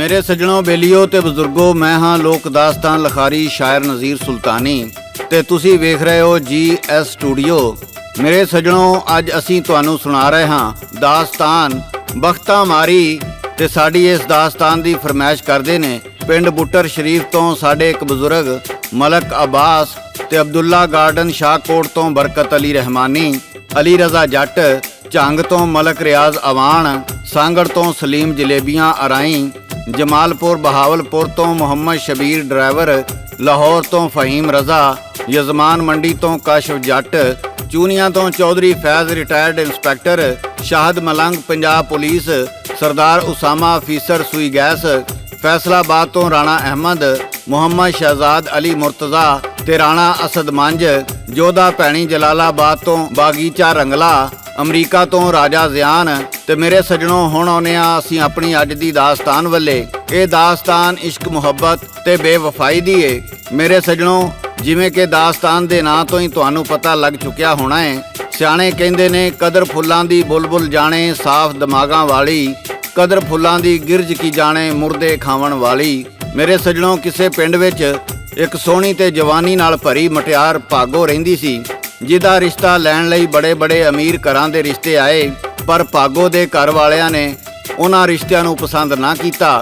मेरे सज्जनों बेलियो ते बजुर्गो, मैं हाँ लोक दास्तान लिखारी शायर नज़ीर सुल्तानी ते तुसी वेख रहे हो GS स्टूडियो। मेरे सज्जनों, अज असी तुहानू सुना रहे हाँ दास्तान बख्ता मारी ते साडी इस दास्तान दी फरमाइश करदे ने पिंड बुट्टर शरीफ तो साडे एक बजुर्ग मलक अब्बास ते अब्दुल्ला गार्डन शाहकोट तो बरकत अली रहमानी, अली रजा जट झंग तो मलक रियाज अवान, सांगड़ तो सलीम जलेबियां अराई, जमालपुर बहावलपुर तो मोहम्मद शबीर ड्राइवर, लाहौर तो फहीम रजा, यजमान मंडी तो काशफ जट, चूनिया तो चौधरी फैज रिटायर्ड इंस्पैक्टर, शाहद मलंग पंजाब पुलिस, सरदार उसामा अफीसर सुई गैस, फैसलाबाद तो राणा अहमद, मोहम्मद शहजाद अली मुर्तज़ा ते राणा असद मंज, जोधा भैणी जलालाबाद तो बागीचा रंगला, अमरीका तो राजा जियान। ते मेरे सज्जनों, हुण आउने आ असीं अपनी अज दी दास्तान वल्ले। ये दास्तान इश्क मुहब्बत ते बेवफाई दी है। मेरे सज्जनों, जिवें कि दास्तान दे नां तो ही तुहानू पता लग चुकिया होना है, सियाणे कहंदे ने कदर फुल्लां दी बुलबुल जाने साफ दिमागां वाली, कदर फुल्लां दी गिरज की जाने मुर्दे खावण वाली। मेरे सज्जनों, किसे पिंड विच एक सोहनी ते जवानी नाल भरी मटियार भागो रहिंदी सी, जिहदा रिश्ता लैण लई बड़े बड़े अमीर घरां दे रिश्ते आए, पर भागो दे घर वालियां ने उन्हां रिश्तिਆਂ ਨੂੰ पसंद ना कीता।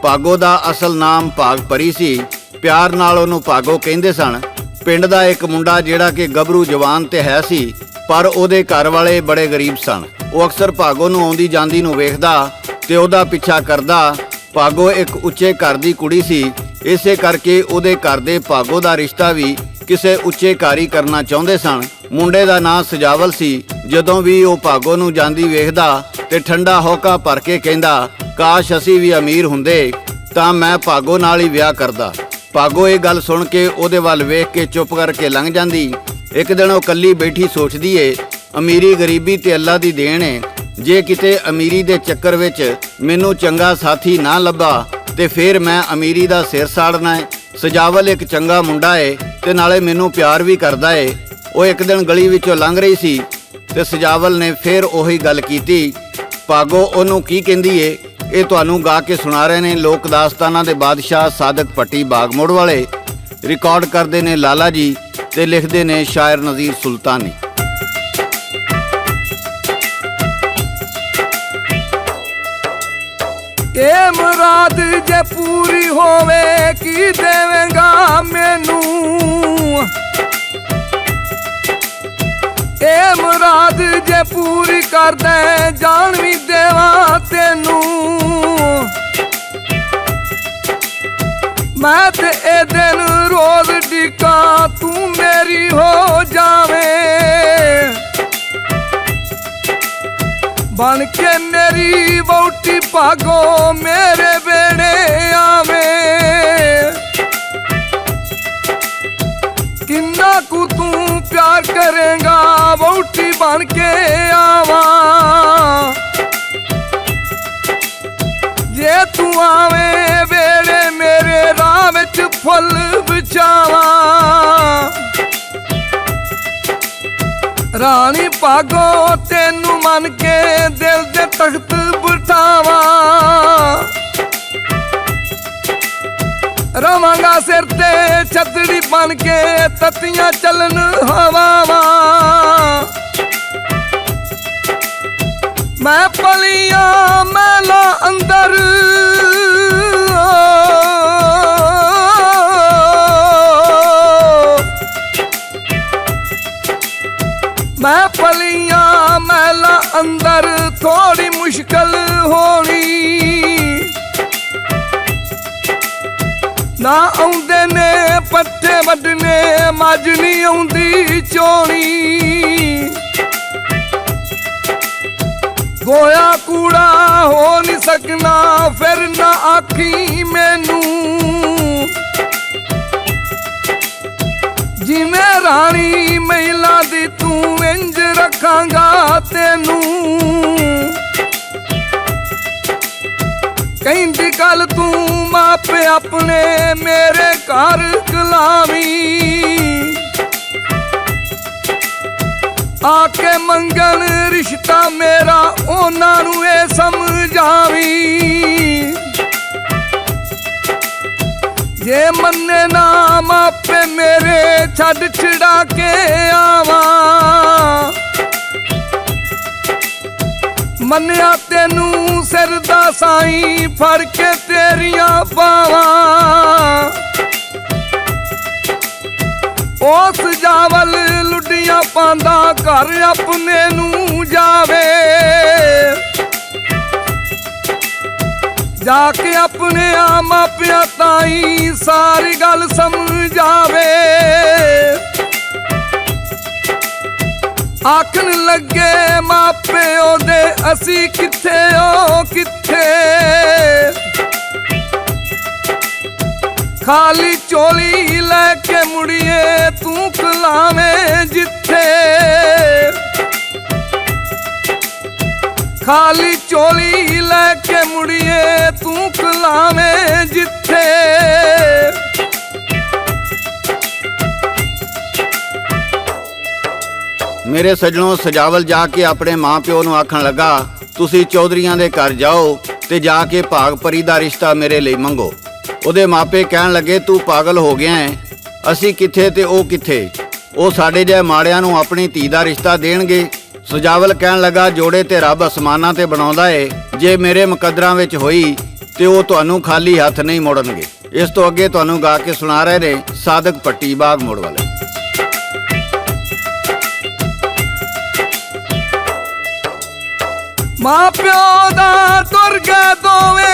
भागो दा असल नाम भाग परी सी, प्यार नाल ਉਹਨੂੰ भागो ਕਹਿੰਦੇ ਸਨ। ਪਿੰਡ ਦਾ ਇੱਕ ਮੁੰਡਾ ਜਿਹੜਾ ਕਿ ਗੱਭਰੂ ਜਵਾਨ ਤੇ ਹੈ ਸੀ, ਪਰ ਉਹਦੇ ਘਰ ਵਾਲੇ ਬੜੇ ਗਰੀਬ ਸਨ। ਉਹ ਅਕਸਰ ਭਾਗੋ ਨੂੰ ਆਉਂਦੀ ਜਾਂਦੀ ਨੂੰ ਵੇਖਦਾ ਤੇ ਉਹਦਾ ਪਿੱਛਾ ਕਰਦਾ। ਭਾਗੋ ਇੱਕ ਉੱਚੇ ਘਰ ਦੀ ਕੁੜੀ ਸੀ, ਇਸੇ ਕਰਕੇ ਉਹਦੇ ਘਰ ਦੇ ਭਾਗੋ ਦਾ ਰਿਸ਼ਤਾ ਵੀ ਕਿਸੇ ਉੱਚੇ ਘਰ ਹੀ ਕਰਨਾ ਚਾਹੁੰਦੇ ਸਨ। ਮੁੰਡੇ ਦਾ ਨਾਂ ਸਜਾਵਲ ਸੀ। ਜਦੋਂ ਵੀ ਉਹ ਭਾਗੋ ਨੂੰ ਜਾਂਦੀ ਵੇਖਦਾ ਤੇ ਠੰਡਾ ਹੋਕਾ ਭਰ ਕੇ ਕਹਿੰਦਾ, ਕਾਸ਼ ਅਸੀਂ ਵੀ ਅਮੀਰ ਹੁੰਦੇ ਤਾਂ ਮੈਂ ਭਾਗੋ ਨਾਲ ਹੀ ਵਿਆਹ ਕਰਦਾ। ਭਾਗੋ ਇਹ ਗੱਲ ਸੁਣ ਕੇ ਉਹਦੇ ਵੱਲ ਵੇਖ ਕੇ ਚੁੱਪ ਕਰਕੇ ਲੰਘ ਜਾਂਦੀ। ਇੱਕ ਦਿਨ ਉਹ ਇਕੱਲੀ ਬੈਠੀ ਸੋਚਦੀ ਏ, ਅਮੀਰੀ ਗਰੀਬੀ ਤੇ ਅੱਲਾ ਦੀ ਦੇਣ ਏ। ਜੇ ਕਿਤੇ ਅਮੀਰੀ ਦੇ ਚੱਕਰ ਵਿੱਚ ਮੈਨੂੰ ਚੰਗਾ ਸਾਥੀ ਨਾ ਲੱਭਾ ਤੇ ਫਿਰ ਮੈਂ ਅਮੀਰੀ ਦਾ ਸਿਰ ਸਾੜਨਾ ਏ। ਸਜਾਵਲ ਇੱਕ ਚੰਗਾ ਮੁੰਡਾ ਏ ਤੇ ਨਾਲੇ ਮੈਨੂੰ ਪਿਆਰ ਵੀ ਕਰਦਾ ਏ। ਉਹ ਇੱਕ ਦਿਨ ਗਲੀ ਵਿੱਚੋਂ ਲੰਘ ਰਹੀ ਸੀ ਤੇ ਸਜਾਵਲ ਨੇ ਫਿਰ ਉਹੀ ਗੱਲ ਕੀਤੀ। ਭਾਗੋ ਉਹਨੂੰ ਕੀ ਕਹਿੰਦੀ ਏ, ਇਹ ਤੁਹਾਨੂੰ ਗਾ ਕੇ ਸੁਣਾ ਰਹੇ ਨੇ ਲੋਕ ਦਾਸਤਾਨਾਂ ਦੇ ਬਾਦਸ਼ਾਹ ਸਾਦਕ ਭੱਟੀ ਬਾਗਮੋੜ ਵਾਲੇ। ਰਿਕਾਰਡ ਕਰਦੇ ਨੇ ਲਾਲਾ ਜੀ ਤੇ ਲਿਖਦੇ ਨੇ ਸ਼ਾਇਰ ਨਜ਼ੀਰ ਸੁਲਤਾਨੀ। ए मुराद जे पूरी होवे की देवेगा मैनू, ए मुराद जे पूरी कर दे जान भी देवा तेनू। मैं ते ए दिन रोज डिका तू मेरी हो जावे, बन के मेरी बौटी भागो मेरे बेड़े आवे। किन्ना कु तू प्यार करेगा बौटी बन के आवा। जे तू आवे बेड़े मेरे राह विच फुल बिछावा। रानी भागो तेनू मन के दिल दे तख्त बिठावा। रवांगा सिर ते छतड़ी बन के ततियां चलन हवावा। मैं पलियां मैला अंदर मैं पलियां मैला अंदर थोड़ी मुश्किल होनी। ना आउंदे ने पट्टे वड्डने मज नहीं आउंदी चोनी। गोया कूड़ा हो नहीं सकना फिर ना आखी मैनू। जिमें रानी महिला दी तू इंज रखांगा तेनू। कहती कल तू मापे अपने मेरे घर कलावी। आके मंगन रिश्ता मेरा उन्हां नू ए समझावी। ਜੇ ਮੰਨੇ ਨਾ ਮਾਪੇ ਮੇਰੇ ਛੱਡ ਛੜਾ ਕੇ ਆਵਾਂ ਮੰਨਿਆ ਤੈਨੂੰ ਸਿਰ ਦਾ ਸਾਈਂ ਫੜ ਕੇ ਤੇਰੀਆਂ ਬਾਵਾਂ ਉਸ ਜਾਵਲ ਲੁੱਡੀਆਂ ਪਾਂਦਾ ਘਰ ਆਪਣੇ ਨੂੰ ਜਾਵੇ ਜਾ ਕੇ ਆਪਣੇ ਆ ਮਾਪਿਆਂ ਤਾਈਂ ਸਾਰੀ ਗੱਲ ਸਮਝਾਵੇ ਆਖਣ ਲੱਗੇ ਮਾਪੇ ਉਹਦੇ ਅਸੀਂ ਕਿੱਥੇ ਉਹ ਕਿੱਥੇ ਖਾਲੀ ਝੋਲੀ ਲੈ ਕੇ ਮੁੜੀਏ ਤੂੰ ਖਲਾਵੇਂ ਜਿੱਥੇ ਖਾਲੀ ਝੋਲੀ ਲੈ ਕੇ ਮੁੜੀਏ ਤੂੰ ਖਲਾਵੇਂ ਜਿੱਥੇ ਮੇਰੇ ਸੱਜਣੋ, ਸਜਾਵਲ ਜਾ ਕੇ ਆਪਣੇ ਮਾਂ-ਪਿਓ ਨੂੰ ਆਖਣ ਲੱਗਾ, ਤੁਸੀਂ ਚੌਧਰੀਆਂ ਦੇ ਘਰ ਜਾਓ ਤੇ ਜਾ ਕੇ ਭਾਗ ਪਰੀ ਦਾ ਰਿਸ਼ਤਾ ਮੇਰੇ ਲਈ ਮੰਗੋ। ਉਹਦੇ ਮਾਪੇ ਕਹਿਣ ਲੱਗੇ, ਤੂੰ ਪਾਗਲ ਹੋ ਗਿਆ ਹੈ, ਅਸੀਂ ਕਿੱਥੇ ਤੇ ਉਹ ਕਿੱਥੇ, ਉਹ ਸਾਡੇ ਜਿਹੇ ਮਾੜਿਆਂ ਨੂੰ ਆਪਣੀ ਧੀ ਦਾ ਰਿਸ਼ਤਾ ਦੇਣਗੇ। ਸਜਾਵਲ ਕਹਿਣ ਲੱਗਾ, ਜੋੜੇ ਤੇ ਰੱਬ ਅਸਮਾਨਾਂ ਤੇ ਬਣਾਉਂਦਾ ਏ, ਜੇ ਮੇਰੇ ਮੁਕੱਦਰਾਂ ਵਿੱਚ ਹੋਈ ਤੇ ਉਹ ਤੁਹਾਨੂੰ ਖਾਲੀ ਹੱਥ ਨਹੀਂ ਮੋੜਨਗੇ। ਇਸ ਤੋਂ ਅੱਗੇ ਤੁਹਾਨੂੰ ਗਾ ਕੇ ਸੁਣਾ ਰਹੇ ਨੇ ਸਾਦਕ ਪੱਟੀ ਬਾਗ ਮੋੜ ਵਾਲੇ। ਮਾਂ ਪਿਓ ਦਾ ਤੁਰ ਗਏ ਦੋਵੇਂ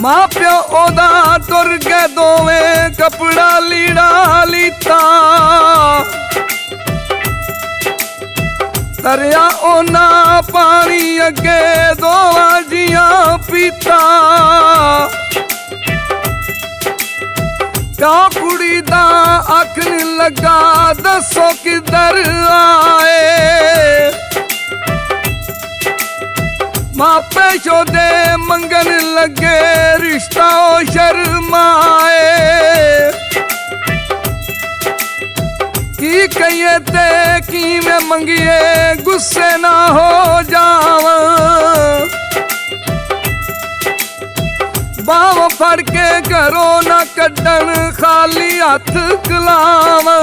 ਮਾਂ ਪਿਓ ਉਹਦਾ ਤੁਰ ਗਏ ਦੋਵੇਂ ਕਪੜਾ ਲੀੜਾ ਲੀਤਾ ਤਰਿਆ ਉਹਨਾਂ ਪਾਣੀ ਅੱਗੇ ਦੋਵਾਂ ਜੀਆਂ ਪੀਤਾ ਕਿਉਂ ਕੁੜੀ ਦਾ ਆਖਣ ਲੱਗਾ ਦੱਸੋ ਕਿੱਧਰ ਆਏ ਮਾਪੇ ਸ਼ੋਦੇ ਮੰਗਣ ਲੱਗੇ ਰਿਸ਼ਤਾ ਉਹ ਸ਼ਰਮਾਏ ਕੀ ਕਹੀਏ ਤੇ ਕਿਵੇਂ ਮੰਗੀਏ ਗੁੱਸੇ ਨਾ ਹੋ ਜਾਵਾਂ ਬਾਹਾਂ ਫੜ ਕੇ ਘਰੋਂ ਨਾ ਕੱਢਣ ਖਾਲੀ ਹੱਥ ਕਲਾਵਾਂ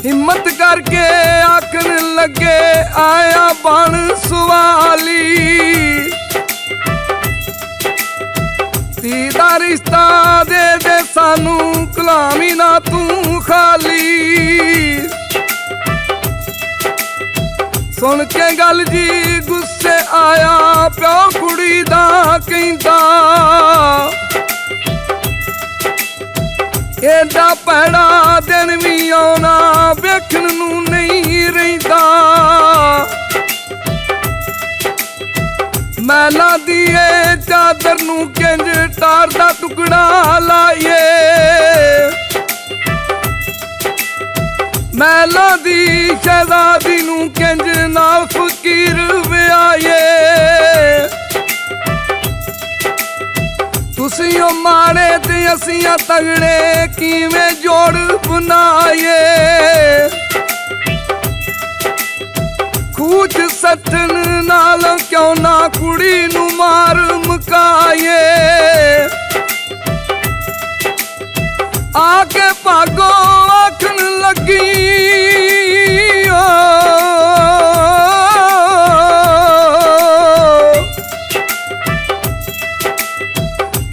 ਹਿੰਮਤ ਕਰਕੇ ਆਖਣ ਲੱਗੇ ਆਇਆ ਬਣ ਸਵਾਲੀ ਧੀ ਦਾ ਰਿਸ਼ਤਾ ਦੇ ਦੇ ਸਾਨੂੰ ਕਲਾਮੀ ਨਾ ਤੂੰ ਖਾਲੀ ਸੁਣ ਕੇ ਗੱਲ ਜੀ ਗੁੱਸੇ ਆਇਆ ਪਿਓ ਕੁੜੀ ਦਾ ਕਹਿੰਦਾ ਏਡਾ ਭੈੜਾ ਦਿਨ ਵੀ ਆਉਣਾ ਵੇਖਣ ਨੂੰ ਨਹੀਂ ਰਹਿੰਦਾ ਮੈਲਾ ਦੀ ਏ ਚਾਦਰ ਨੂੰ ਕਿੰਜ ਟਾਰ ਦਾ ਟੁਕੜਾ ਲਾਈਏ ਮੈਲਾ ਦੀ ਸ਼ਹਿਜ਼ਾਦੀ ਨੂੰ ਕਿੰਜ ਨਾਲ ਫਕੀਰ ਵਿਆਏ ਤੁਸੀਂ ਉਹ ਮਾੜੇ ਤੇ ਅਸੀਂ ਆ ਤਗੜੇ ਕਿਵੇਂ ਜੋੜ ਬਣਾਏ ਖੂਚ ਸੱਟਣ ਨਾਲ ਕਿਉਂ ਨਾ ਕੁੜੀ ਨੂੰ ਮਾਰ ਮੁਕਾਏ ਆ ਕੇ ਭਾਗੋ ਆਖਣ ਲੱਗੀ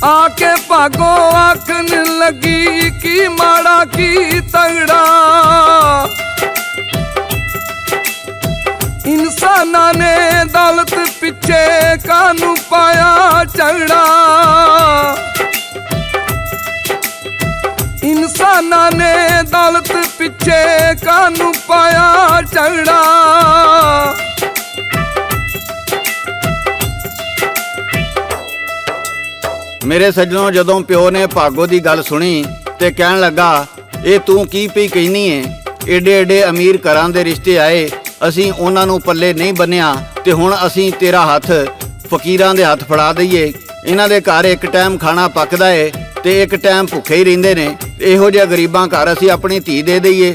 ਆ ਕੇ ਭਾਗੋ ਆਖਣ ਲੱਗੀ ਕੀ ਮਾੜਾ ਕੀ ਤਗੜਾ ਇਨਸਾਨਾਂ ਨੇ ਦੌਲਤ ਪਿੱਛੇ ਕਾਨੂੰ ਪਾਇਆ ਝਗੜਾ ਇਨਸਾਨਾਂ ਨੇ ਦੌਲਤ ਪਿੱਛੇ ਕਾਨੂੰ ਪਾਇਆ ਝਗੜਾ ਮੇਰੇ ਸੱਜਣੋ, ਜਦੋਂ ਪਿਓ ਨੇ ਭਾਗੋ ਦੀ ਗੱਲ ਸੁਣੀ ਤੇ ਕਹਿਣ ਲੱਗਾ, ਇਹ ਤੂੰ ਕੀ ਪਈ ਕਹਿਨੀ ਏ, ਏਡੇ ਏਡੇ ਅਮੀਰ ਘਰਾਂ ਦੇ ਰਿਸ਼ਤੇ ਆਏ, ਅਸੀਂ ਉਹਨਾਂ ਨੂੰ ਪੱਲੇ ਨਹੀਂ ਬੰਨਿਆ ਤੇ ਹੁਣ ਅਸੀਂ ਤੇਰਾ ਹੱਥ ਫਕੀਰਾਂ ਦੇ ਹੱਥ ਫੜਾ ਦਈਏ। ਇਹਨਾਂ ਦੇ ਘਰ ਇੱਕ ਟਾਈਮ ਖਾਣਾ ਪੱਕਦਾ ਏ ਤੇ ਇੱਕ ਟਾਈਮ ਭੁੱਖੇ ਹੀ ਰਹਿੰਦੇ ਨੇ, ਇਹੋ ਜਿਹੇ ਗਰੀਬਾਂ ਘਰ ਅਸੀਂ ਆਪਣੀ ਧੀ ਦੇ ਦਈਏ।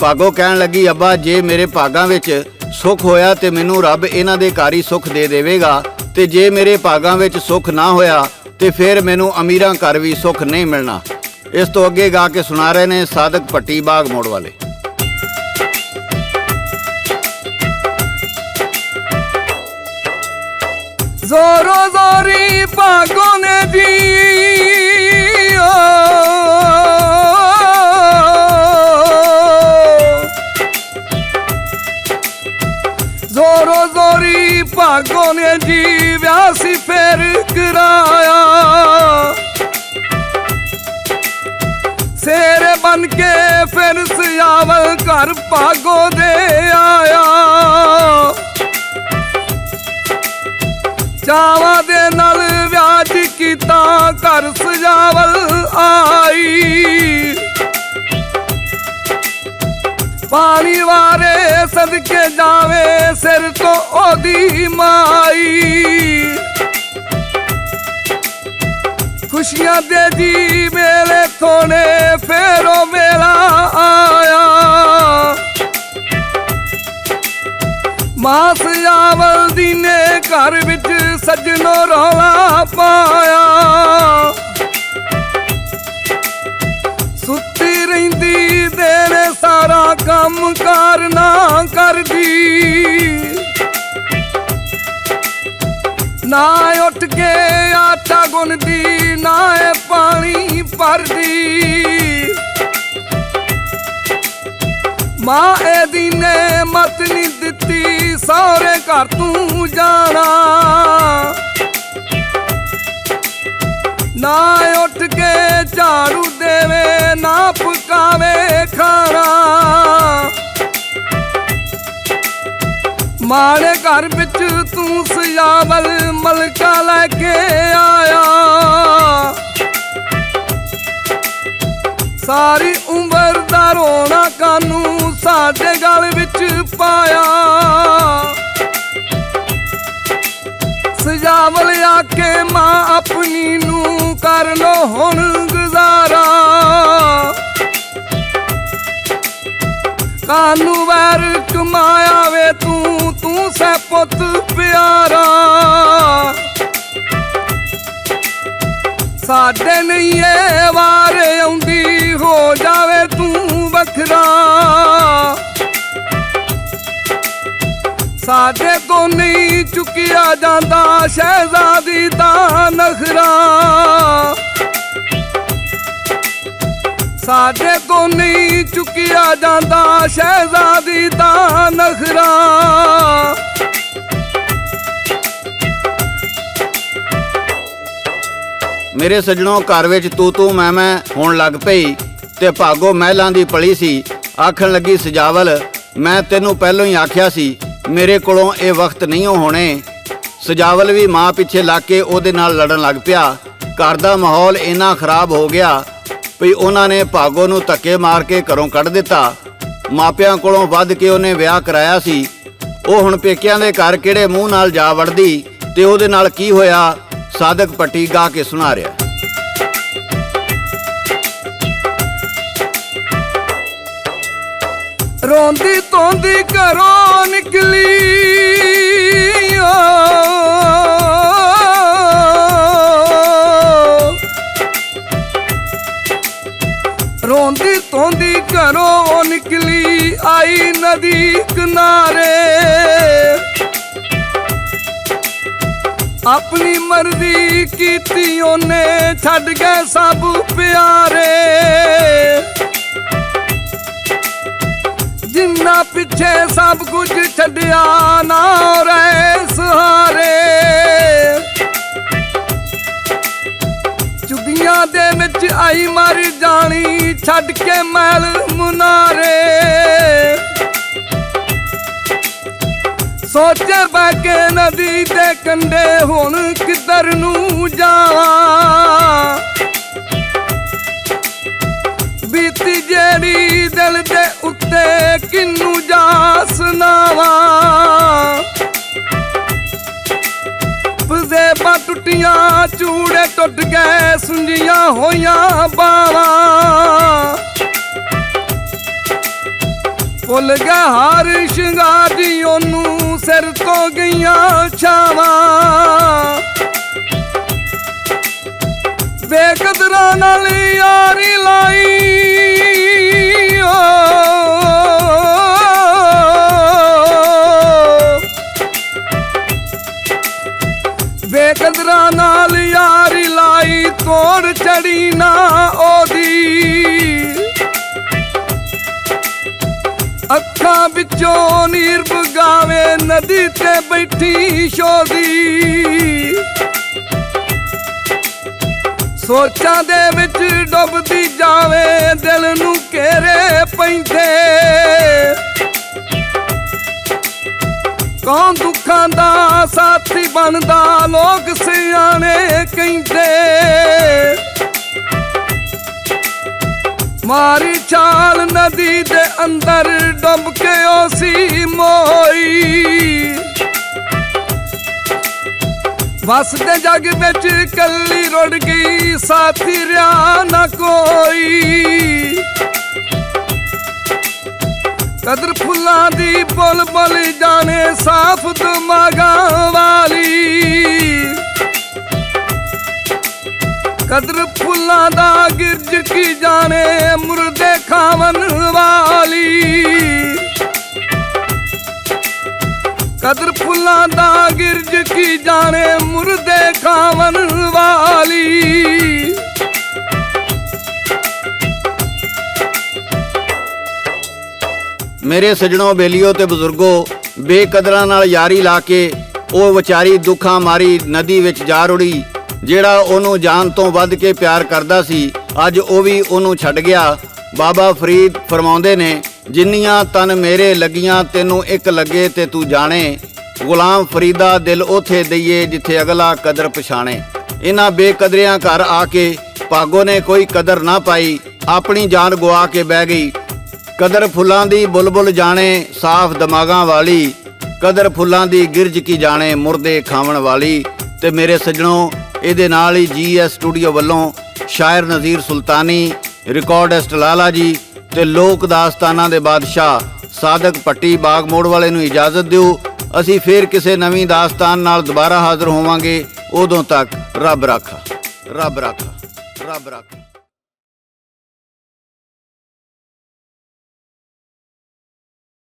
ਭਾਗੋ ਕਹਿਣ ਲੱਗੀ, ਅੱਬਾ ਜੇ ਮੇਰੇ ਭਾਗਾਂ ਵਿੱਚ ਸੁੱਖ ਹੋਇਆ ਤੇ ਮੈਨੂੰ ਰੱਬ ਇਹਨਾਂ ਦੇ ਘਰ ਹੀ ਸੁੱਖ ਦੇ ਦੇਵੇਗਾ, ਤੇ ਜੇ ਮੇਰੇ ਭਾਗਾਂ ਵਿੱਚ ਸੁੱਖ ਨਾ ਹੋਇਆ ਤੇ ਫਿਰ ਮੈਨੂੰ ਅਮੀਰਾਂ ਘਰ ਵੀ ਸੁੱਖ ਨਹੀਂ ਮਿਲਣਾ। ਇਸ ਤੋਂ ਅੱਗੇ ਗਾ ਕੇ ਸੁਣਾ ਰਹੇ ਨੇ ਸਾਦਕ ਭੱਟੀ ਬਾਗ ਮੋੜ ਵਾਲੇ। ਜ਼ੋਰੋ ਜ਼ੋਰੀ ਭਾਗੋ ਨੇ ਜੀ ਜ਼ੋਰੋ ਜ਼ੋਰੀ ਭਾਗੋ ਨੇ ਜੀ ਵਿਆਹ ਸੀ ਫੇਰ ਕਰਾਇਆ। ਸੇਰੇ ਬਨ ਕੇ ਫਿਰ ਸਿਆਵਲ ਘਰ ਭਾਗੋ ਦੇ ਆਇਆ। ਚਾਵਾਂ ਦੇ ਨਾਲ ਵਿਆਜ ਕੀਤਾ ਘਰ ਸਜਾਵਲ ਆਈ। ਪਾਣੀ ਵਾਰੇ ਸਦਕੇ ਜਾਵੇ ਸਿਰ ਤੋਂ ਉਹਦੀ ਮਾਈ। ਖੁਸ਼ੀਆਂ ਦੇ ਜੀ ਮੇਲੇ ਥੋਣੇ ਫੇਰੋ ਮੇਲਾ ਆਇਆ। ਮਾਂ ਸਜਾਵਲ ਦੀ ਨੇ ਘਰ ਵਿੱਚ ਸੱਜਣੋ ਰੌਲਾ ਪਾਇਆ। ਸੁੱਤੀ ਰਹਿੰਦੀ ਦਿਨ ਸਾਰਾ ਕੰਮ ਕਾਰ ਨਾ ਕਰਦੀ। ਨਾ ਉੱਠ ਕੇ ਆਟਾ ਗੁੰਨਦੀ ਨਾ ਪਾਣੀ ਭਰਦੀ। ਮਾਂ ਇਹਦੀ ਨੇ ਮਤ ਨਹੀਂ ਦਿੱਤੀ ਸਹੁਰੇ ਘਰ ਤੂੰ ਜਾਣਾ। ਨਾ ਉੱਠ ਕੇ ਝਾੜੂ ਦੇਵੇ ਨਾ ਪਕਾਵੇ ਖਾਣਾ। ਮਾੜੇ ਘਰ ਵਿੱਚ ਤੂੰ ਸਜਾਵਲ ਮਲਕਾ ਲੈ ਕੇ ਆਇਆ। ਸਾਰੀ ਉਮਰ ਦਾ ਰੋਣਾ ਕਾਨੂੰ ਸਾਡੇ ਗਲ ਵਿੱਚ ਪਾਇਆ। ਸਜਾਵਲ ਆਕੇ ਮਾਂ ਆਪਣੀ ਨੂੰ ਕਰ ਲੋ ਹੁਣ ਗੁਜ਼ਾਰਾ। ਕਾਨੂੰ ਵੈਰ ਕਮਾਇਆ ਵੇ ਤੂੰ ਸੈ ਪੁੱਤ ਪਿਆਰਾ। ਸਾਡੇ ਨਹੀਂ ਇਹ ਵਾਰ ਆਉਂਦੀ ਹੋ ਜਾਵੇ ਤੂੰ ਵੱਖਰਾ। ਸਾਡੇ ਤੋਂ ਨਹੀਂ ਚੁੱਕਿਆ ਜਾਂਦਾ ਸ਼ਹਿਜ਼ਾਦੀ ਦਾ ਨਖਰਾ। ਸਾਡੇ ਤੋਂ ਨਹੀਂ ਚੁੱਕਿਆ ਜਾਂਦਾ ਸ਼ਹਿਜ਼ਾਦੀ ਦਾ ਨਖਰਾ। ਮੇਰੇ ਸੱਜਣੋਂ ਘਰ ਵਿੱਚ ਤੂੰ ਮੈਂ ਹੋਣ ਲੱਗ ਪਈ ਤੇ ਭਾਗੋ ਮਹਿਲਾਂ ਦੀ ਪਲੀ ਸੀ। ਆਖਣ ਲੱਗੀ, ਸਜਾਵਲ ਮੈਂ ਤੈਨੂੰ ਪਹਿਲਾਂ ਹੀ ਆਖਿਆ ਸੀ ਮੇਰੇ ਕੋਲੋਂ ਇਹ ਵਕਤ ਨਹੀਂ ਹੋਣੇ। ਸਜਾਵਲ ਵੀ ਮਾਂ ਪਿੱਛੇ ਲੱਗ ਕੇ ਉਹਦੇ ਨਾਲ ਲੜਨ ਲੱਗ ਪਿਆ। ਘਰ ਦਾ ਮਾਹੌਲ ਇੰਨਾ ਖਰਾਬ ਹੋ ਗਿਆ ਵੀ ਉਹਨਾਂ ਨੇ ਭਾਗੋ ਨੂੰ ਧੱਕੇ ਮਾਰ ਕੇ ਘਰੋਂ ਕੱਢ ਦਿੱਤਾ। ਮਾਪਿਆਂ ਕੋਲੋਂ ਵੱਧ ਕੇ ਉਹਨੇ ਵਿਆਹ ਕਰਾਇਆ ਸੀ। ਉਹ ਹੁਣ ਪੇਕਿਆਂ ਦੇ ਘਰ ਕਿਹੜੇ ਮੂੰਹ ਨਾਲ ਜਾ ਵੜਦੀ ਤੇ ਉਹਦੇ ਨਾਲ ਕੀ ਹੋਇਆ ਸਾਦਕ ਭੱਟੀ ਗਾ ਕੇ ਸੁਣਾ ਰਿਹਾ। ਰੋਂਦੀ ਧੋਂਦੀ ਘਰੋਂ ਨਿਕਲੀ ਰੋਂਦੀ ਧੋਂਦੀ ਘਰੋਂ ਨਿਕਲੀ ਆਈ ਨਦੀ ਕਿਨਾਰੇ। ਆਪਣੀ ਮਰਜ਼ੀ ਕੀਤੀ ਉਹਨੇ ਛੱਡ ਗਏ ਸਭ ਪਿਆਰੇ। ਜਿੰਨਾ ਪਿੱਛੇ ਸਭ ਕੁਝ ਛੱਡਿਆ ਨਾ ਰਹੇ ਸਹਾਰੇ। ਚੁਗੀਆਂ ਦੇ ਵਿੱਚ ਆਈ ਮਰ ਜਾਣੀ ਛੱਡ ਕੇ ਮਹਿਲ ਮੁਨਾਰੇ। ਸੋਚੇ ਬੈ ਕੇ ਨਦੀ ਦੇ ਕੰਢੇ ਹੁਣ ਕਿੱਧਰ ਨੂੰ ਜਾਵਾਂ। ਬੀਤੀ ਜਿਹੜੀ ਦਿਲ ਦੇ ਉੱਤੇ ਕਿਨੂੰ ਜਾ ਸੁਣਾਵਾਂ। ਪਜ਼ੇਬਾਂ ਟੁੱਟੀਆਂ ਚੂੜੇ ਟੁੱਟ ਗਏ ਸੁੰਜੀਆਂ ਹੋਈਆਂ ਬਾਵਾਂ। ਭੁੱਲ ਗਿਆ ਹਾਰ ਸ਼ਿੰਗਾਰ ਜੀ ਉਹਨੂੰ ਸਿਰ ਤੋਂ ਗਈਆਂ ਛਾਵਾਂ ਬੇਕਦਰਾਂ ਨਾਲ ਯਾਰੀ ਲਾਈ ਬੇਕਦਰਾਂ ਨਾਲ ਯਾਰੀ ਲਾਈ ਤੋੜ ਚੜੀ ਨਾ ਉਹਦੀ ਅੱਖਾਂ ਵਿੱਚੋਂ ਨੀਰ ਵਗਾਵੇ ਨਦੀ ਤੇ ਬੈਠੀ ਸ਼ੋਦੀ ਸੋਚਾਂ ਦੇ ਵਿੱਚ ਡੁੱਬਦੀ ਜਾਵੇ ਦਿਲ ਨੂੰ ਘੇਰੇ ਪੈਂਦੇ ਕੌਣ ਦੁੱਖਾਂ ਦਾ ਸਾਥੀ ਬਣਦਾ ਲੋਕ ਸਿਆਣੇ ਕਹਿੰਦੇ ਮਾਰੀ ਛਾਲ ਨਦੀ ਦੇ ਅੰਦਰ ਡੁੱਬ ਕੇ ਉਹ ਸੀ ਮੋਈ ਵਸਦੇ ਜੱਗ ਵਿੱਚ ਕੱਲੀ ਰੁੜ ਗਈ ਸਾਥੀ ਰਿਆ ਨਾ ਕੋਈ ਕਦਰ ਫੁੱਲਾਂ ਦੀ ਬੁੱਲ ਬੁੱਲ ਜਾਣੇ ਸਾਫ ਦਿਮਾਗਾਂ ਵਾਲੀ ਕਦਰ ਫੁੱਲਾਂ ਦਾ ਗਿਰਜ ਕੀ ਜਾਣੇ ਮੁਰਦੇ ਖਾਵਨ ਵਾਲੀ ਕਦਰ ਫੁੱਲਾਂ ਦਾ ਗਿਰਜ ਕੀ ਜਾਣੇ ਮੁਰਦੇ ਖਾਵਨ ਵਾਲੀ ਮੇਰੇ ਸਜਣੋ ਬੇਲੀਓ ਤੇ ਬਜ਼ੁਰਗੋ ਬੇਕਦਰਾਂ ਨਾਲ ਯਾਰੀ ਲਾ ਕੇ ਉਹ ਵਿਚਾਰੀ ਦੁੱਖਾਂ ਮਾਰੀ ਨਦੀ ਵਿੱਚ ਜਾ ਰੁੜੀ ਜਿਹੜਾ ਉਹਨੂੰ ਜਾਨ ਤੋਂ ਵੱਧ ਕੇ ਪਿਆਰ ਕਰਦਾ ਸੀ ਅੱਜ ਉਹ ਵੀ ਉਹਨੂੰ ਛੱਡ ਗਿਆ। ਬਾਬਾ ਫਰੀਦ ਫਰਮਾਉਂਦੇ ਨੇ ਜਿੰਨੀਆਂ ਤਨ ਮੇਰੇ ਲੱਗੀਆਂ ਤੈਨੂੰ ਇੱਕ ਲੱਗੇ ਤੇ ਤੂੰ ਜਾਣੇ ਗੁਲਾਮ ਫਰੀਦਾ ਦਿਲ ਉਥੇ ਦਈਏ ਜਿੱਥੇ ਅਗਲਾ ਕਦਰ ਪਛਾਣੇ। ਇਹਨਾਂ ਬੇਕਦਰਿਆਂ ਘਰ ਆ ਕੇ ਭਾਗੋ ਨੇ ਕੋਈ ਕਦਰ ਨਾ ਪਾਈ ਆਪਣੀ ਜਾਨ ਗਵਾ ਕੇ ਬਹਿ ਗਈ। ਕਦਰ ਫੁੱਲਾਂ ਦੀ ਬੁਲਬੁਲ ਜਾਣੇ ਸਾਫ਼ ਦਿਮਾਗਾਂ ਵਾਲੀ ਕਦਰ ਫੁੱਲਾਂ ਦੀ ਗਿਰਜ ਕੀ ਜਾਣੇ ਮੁਰਦੇ ਖਾਵਣ ਵਾਲੀ। ਤੇ ਮੇਰੇ ਸੱਜਣੋ ਇਹਦੇ ਨਾਲ ਹੀ GS ਸਟੂਡੀਓ ਵੱਲੋਂ ਸ਼ਾਇਰ ਨਜ਼ੀਰ ਸੁਲਤਾਨੀ ਰਿਕਾਰਡਿਸਟ ਲਾਲਾ ਜੀ ਤੇ ਲੋਕ ਦਾਸਤਾਨਾਂ ਦੇ ਬਾਦਸ਼ਾਹ ਸਾਦਕ ਭੱਟੀ ਬਾਗ ਮੋੜ ਵਾਲੇ ਨੂੰ ਇਜਾਜ਼ਤ ਦਿਓ। ਅਸੀਂ ਫੇਰ ਕਿਸੇ ਨਵੀਂ ਦਾਸਤਾਨ ਨਾਲ ਦੁਬਾਰਾ ਹਾਜ਼ਰ ਹੋਵਾਂਗੇ। ਉਦੋਂ ਤੱਕ ਰੱਬ ਰਾਖਾ ਰੱਬ ਰਾਖਾ ਰੱਬ ਰਾਖਾ।